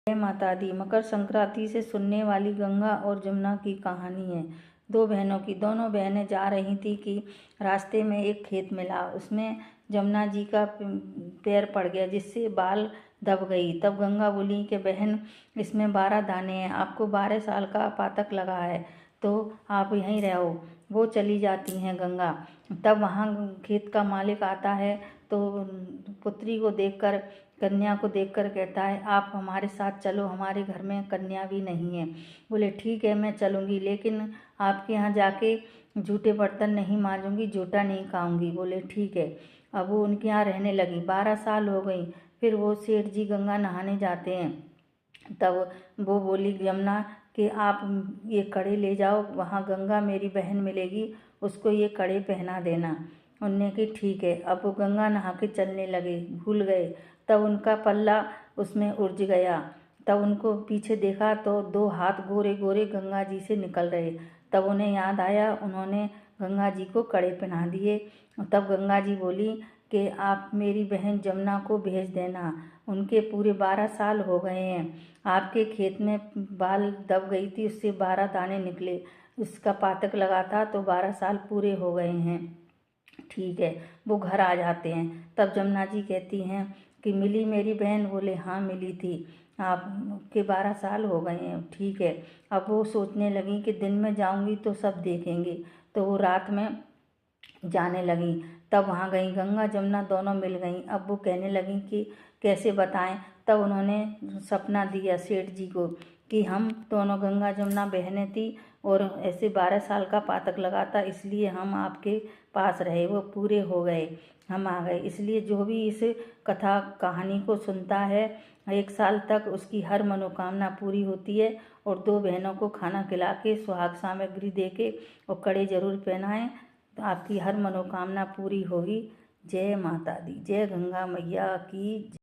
जय माता दी। मकर संक्रांति से सुनने वाली गंगा और जमुना की कहानी है। दो बहनों की। दोनों बहनें जा रही थी कि रास्ते में एक खेत मिला। उसमें जमुना जी का पैर पड़ गया, जिससे बाल दब गई। तब गंगा बोली कि बहन, इसमें 12 दाने हैं, आपको 12 साल का पातक लगा है, तो आप यहीं रहो। वो चली जाती हैं गंगा। तब वहाँ खेत का मालिक आता है, तो पुत्री को देखकर, कन्या को देखकर कहता है, आप हमारे साथ चलो, हमारे घर में कन्या भी नहीं है। बोले ठीक है, मैं चलूँगी, लेकिन आपके यहाँ जाके जूठे बर्तन नहीं मांजूंगी, जूठा नहीं खाऊंगी। बोले ठीक है। अब वो उनके यहाँ रहने लगी। 12 साल हो गई। फिर वो सेठ जी गंगा नहाने जाते हैं। तब वो बोली यमुना कि आप ये कड़े ले जाओ, वहाँ गंगा मेरी बहन मिलेगी, उसको ये कड़े पहना देना। उनने की ठीक है। अब वो गंगा नहा के चलने लगे, भूल गए। तब उनका पल्ला उसमें उलझ गया। तब उनको पीछे देखा तो 2 हाथ गोरे गोरे गंगा जी से निकल रहे। तब उन्हें याद आया, उन्होंने गंगा जी को कड़े पहना दिए। तब गंगा जी बोली कि आप मेरी बहन जमुना को भेज देना, उनके पूरे 12 साल हो गए हैं। आपके खेत में बाल दब गई थी, उससे 12 दाने निकले, उसका पातक लगा था, तो 12 साल पूरे हो गए हैं। ठीक है। वो घर आ जाते हैं। तब जमुना जी कहती हैं कि मिली मेरी बहन? बोले हाँ मिली थी, आपके 12 साल हो गए हैं। ठीक है। अब वो सोचने लगी कि दिन में जाऊंगी तो सब देखेंगे, तो वो रात में जाने लगी। तब वहाँ गई, गंगा जमुना दोनों मिल गई। अब वो कहने लगी कि कैसे बताएं। तब उन्होंने सपना दिया सेठ जी को कि हम दोनों गंगा जमुना बहनें थी, और ऐसे 12 साल का पातक लगा था, इसलिए हम आपके पास रहे, वो पूरे हो गए, हम आ गए। इसलिए जो भी इस कथा कहानी को सुनता है, 1 साल तक उसकी हर मनोकामना पूरी होती है। और 2 बहनों को खाना खिला के, सुहाग सामग्री दे के और कड़े जरूर पहनाएं, तो आपकी हर मनोकामना पूरी होगी। जय माता दी। जय गंगा मैया की।